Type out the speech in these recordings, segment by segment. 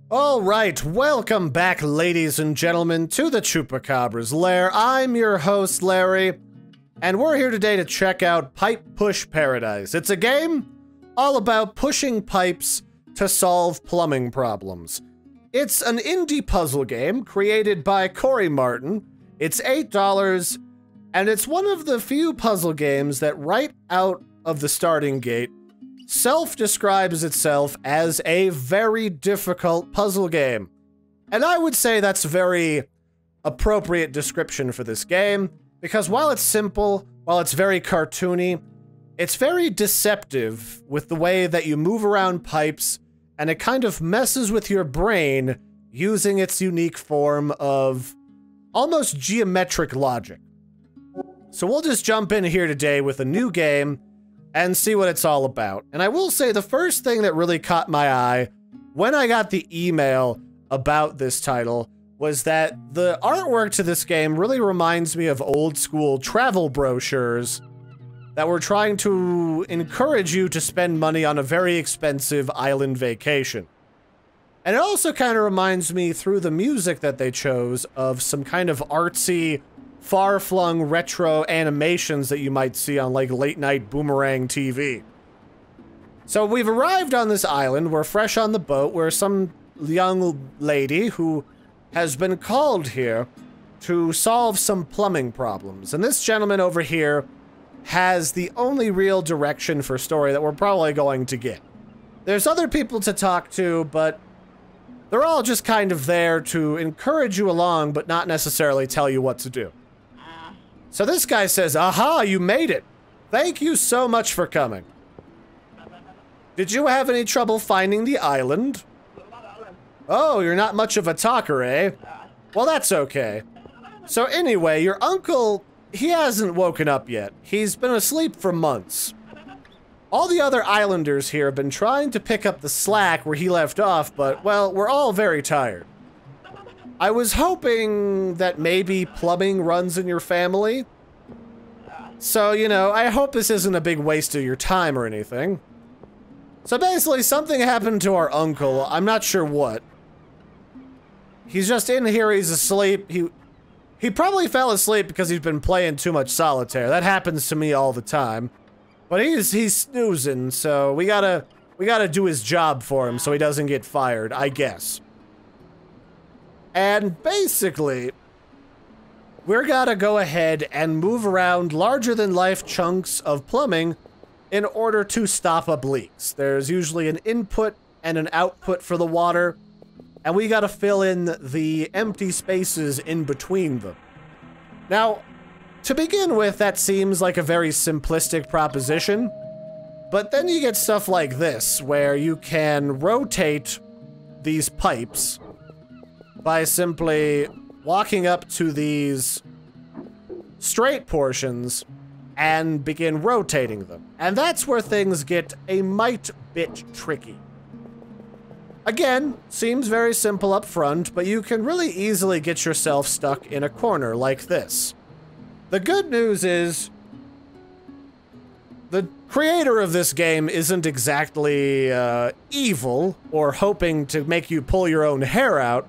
Alright, welcome back, ladies and gentlemen, to the Chupacabra's lair. I'm your host, Larry, and we're here today to check out Pipe Push Paradise. It's a game all about pushing pipes to solve plumbing problems. It's an indie puzzle game created by Corey Martin. It's $8, and it's one of the few puzzle games that right out of the starting gate self-describes itself as a very difficult puzzle game. And I would say that's a very appropriate description for this game, because while it's simple, while it's very cartoony, it's very deceptive with the way that you move around pipes, and it kind of messes with your brain using its unique form of almost geometric logic. So we'll just jump in here today with a new game and see what it's all about. And I will say the first thing that really caught my eye when I got the email about this title was that the artwork to this game really reminds me of old school travel brochures that were trying to encourage you to spend money on a very expensive island vacation. And it also kind of reminds me, through the music that they chose, of some kind of artsy, far-flung retro animations that you might see on like late-night Boomerang TV. So we've arrived on this island, we're fresh on the boat, we're some young lady who has been called here to solve some plumbing problems. And this gentleman over here has the only real direction for story that we're probably going to get. There's other people to talk to, but they're all just kind of there to encourage you along, but not necessarily tell you what to do. So this guy says, "Aha, you made it. Thank you so much for coming. Did you have any trouble finding the island? Oh, you're not much of a talker, eh? Well, that's okay. So anyway, your uncle, he hasn't woken up yet. He's been asleep for months. All the other islanders here have been trying to pick up the slack where he left off, but, well, we're all very tired. I was hoping that maybe plumbing runs in your family. So, you know, I hope this isn't a big waste of your time or anything." So basically, something happened to our uncle. I'm not sure what. He's just in here, he's asleep. He probably fell asleep because he's been playing too much solitaire. That happens to me all the time. But he's snoozing, so we gotta do his job for him so he doesn't get fired, I guess. And basically, we're gotta go ahead and move around larger-than-life chunks of plumbing in order to stop up leaks. There's usually an input and an output for the water, and we gotta fill in the empty spaces in between them. Now, to begin with, that seems like a very simplistic proposition, but then you get stuff like this, where you can rotate these pipes by simply walking up to these straight portions and begin rotating them. And that's where things get a mite bit tricky. Again, seems very simple up front, but you can really easily get yourself stuck in a corner like this. The good news is, the creator of this game isn't exactly evil or hoping to make you pull your own hair out.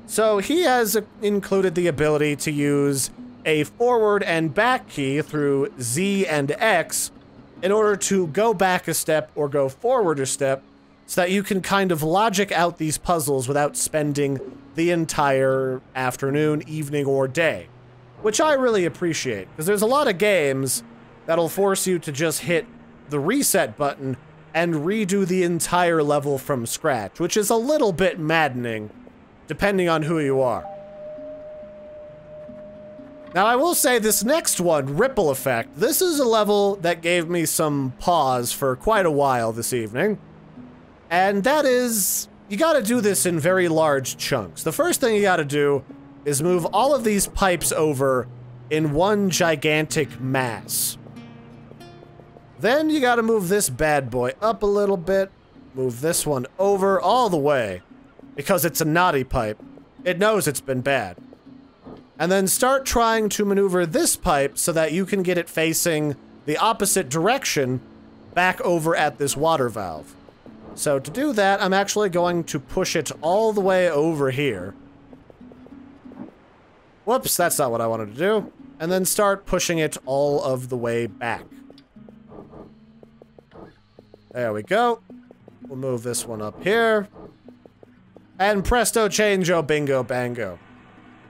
So he has included the ability to use a forward and back key through Z and X in order to go back a step or go forward a step so that you can kind of logic out these puzzles without spending the entire afternoon, evening, or day. Which I really appreciate, because there's a lot of games that'll force you to just hit the reset button and redo the entire level from scratch, which is a little bit maddening, depending on who you are. Now, I will say this next one, Ripple Effect, this is a level that gave me some pause for quite a while this evening. And that is, you gotta do this in very large chunks. The first thing you gotta do is move all of these pipes over in one gigantic mass. Then you gotta move this bad boy up a little bit, move this one over all the way, because it's a naughty pipe. It knows it's been bad. And then start trying to maneuver this pipe so that you can get it facing the opposite direction back over at this water valve. So to do that, I'm actually going to push it all the way over here. Whoops, that's not what I wanted to do. And then start pushing it all of the way back. There we go. We'll move this one up here. And presto changeo bingo bango.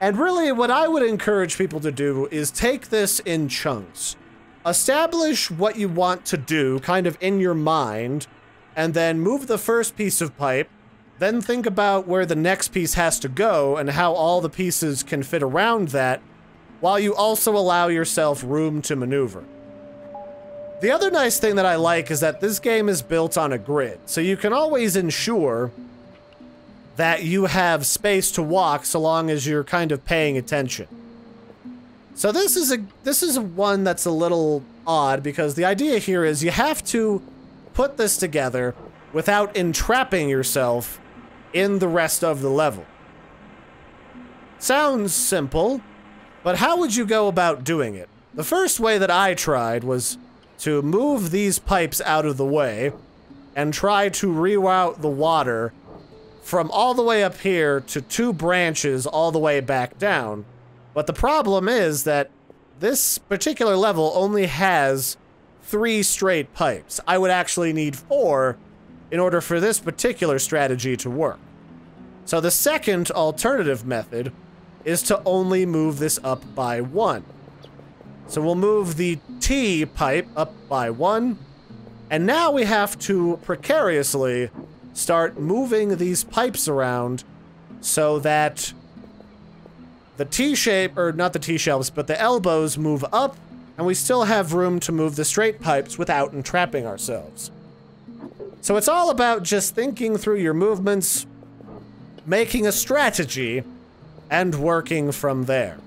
And really, what I would encourage people to do is take this in chunks. Establish what you want to do, kind of in your mind, and then move the first piece of pipe, then think about where the next piece has to go and how all the pieces can fit around that, while you also allow yourself room to maneuver. The other nice thing that I like is that this game is built on a grid, so you can always ensure that you have space to walk so long as you're kind of paying attention. So this is one that's a little odd, because the idea here is you have to put this together without entrapping yourself in the rest of the level. Sounds simple, but how would you go about doing it? The first way that I tried was to move these pipes out of the way and try to reroute the water from all the way up here to 2 branches all the way back down. But the problem is that this particular level only has 3 straight pipes. I would actually need 4 in order for this particular strategy to work. So the second alternative method is to only move this up by 1. So we'll move the T pipe up by 1, and now we have to precariously start moving these pipes around so that the T-shape, or not the T-shelves, but the elbows move up, and we still have room to move the straight pipes without entrapping ourselves. So it's all about just thinking through your movements, making a strategy, and working from there.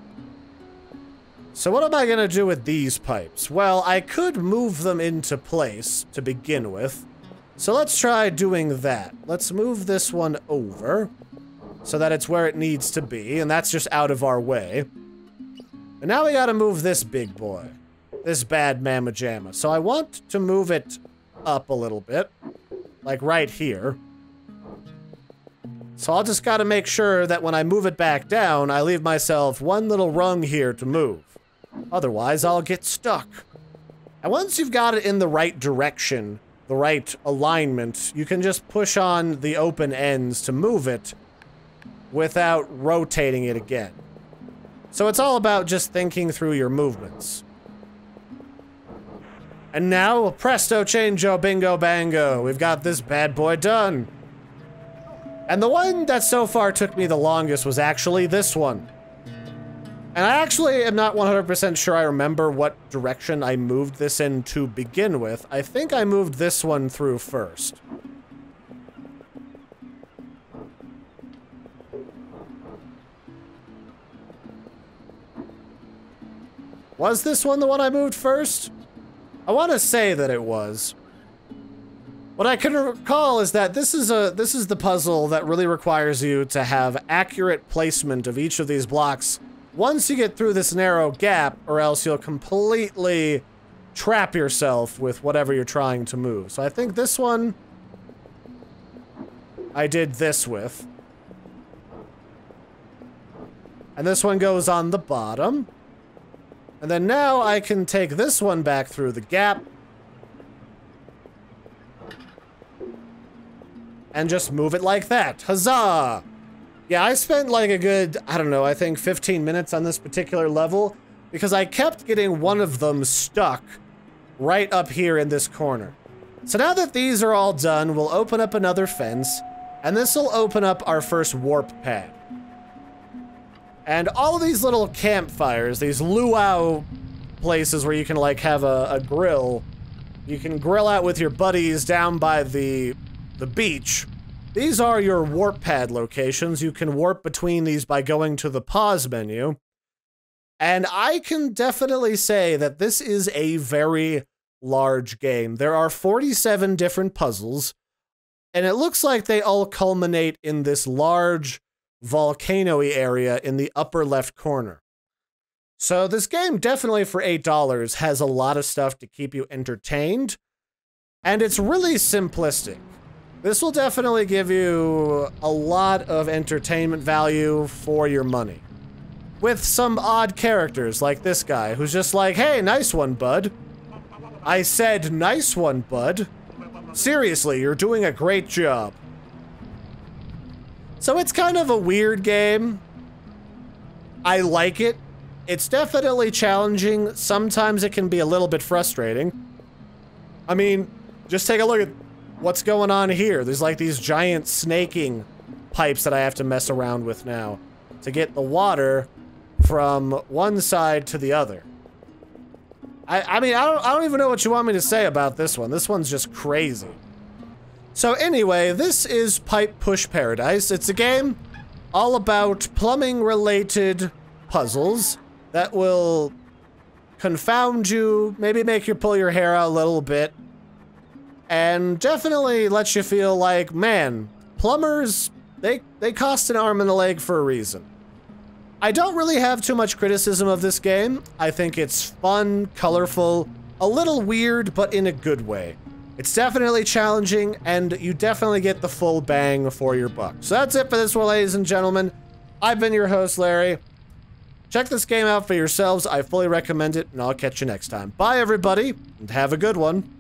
So what am I gonna do with these pipes? Well, I could move them into place to begin with. So let's try doing that. Let's move this one over so that it's where it needs to be, and that's just out of our way. And now we gotta move this big boy, this bad mamma jamma. So I want to move it up a little bit, like right here. So I'll just gotta make sure that when I move it back down, I leave myself one little rung here to move. Otherwise, I'll get stuck. And once you've got it in the right direction, the right alignment, you can just push on the open ends to move it without rotating it again. So it's all about just thinking through your movements. And now, presto changeo bingo bango, we've got this bad boy done. And the one that so far took me the longest was actually this one. And I actually am not 100% sure I remember what direction I moved this in to begin with. I think I moved this one through first. Was this one the one I moved first? I want to say that it was. What I can recall is that this is the puzzle that really requires you to have accurate placement of each of these blocks once you get through this narrow gap, or else you'll completely trap yourself with whatever you're trying to move. So I think this one I did this with. And this one goes on the bottom. And then now I can take this one back through the gap and just move it like that. Huzzah! Yeah, I spent like a good, I don't know, I think 15 minutes on this particular level because I kept getting one of them stuck right up here in this corner. So now that these are all done, we'll open up another fence, and this will open up our first warp pad. And all of these little campfires, these luau places where you can like have a grill, you can grill out with your buddies down by the beach. These are your warp pad locations. You can warp between these by going to the pause menu. And I can definitely say that this is a very large game. There are 47 different puzzles, and it looks like they all culminate in this large volcano-y area in the upper left corner. So this game, definitely for $8, has a lot of stuff to keep you entertained, and it's really simplistic. This will definitely give you a lot of entertainment value for your money. With some odd characters like this guy, who's just like, hey, nice one, bud. I said, nice one, bud. Seriously, you're doing a great job. So it's kind of a weird game. I like it. It's definitely challenging. Sometimes it can be a little bit frustrating. I mean, just take a look at what's going on here. There's like these giant snaking pipes that I have to mess around with now to get the water from one side to the other. I mean, I don't even know what you want me to say about this one. This one's just crazy. So anyway, this is Pipe Push Paradise. It's a game all about plumbing-related puzzles that will confound you, maybe make you pull your hair out a little bit, and definitely let you feel like, man, plumbers, they cost an arm and a leg for a reason. I don't really have too much criticism of this game. I think it's fun, colorful, a little weird, but in a good way. It's definitely challenging, and you definitely get the full bang for your buck. So that's it for this one, ladies and gentlemen. I've been your host, Larry. Check this game out for yourselves. I fully recommend it, and I'll catch you next time. Bye, everybody, and have a good one.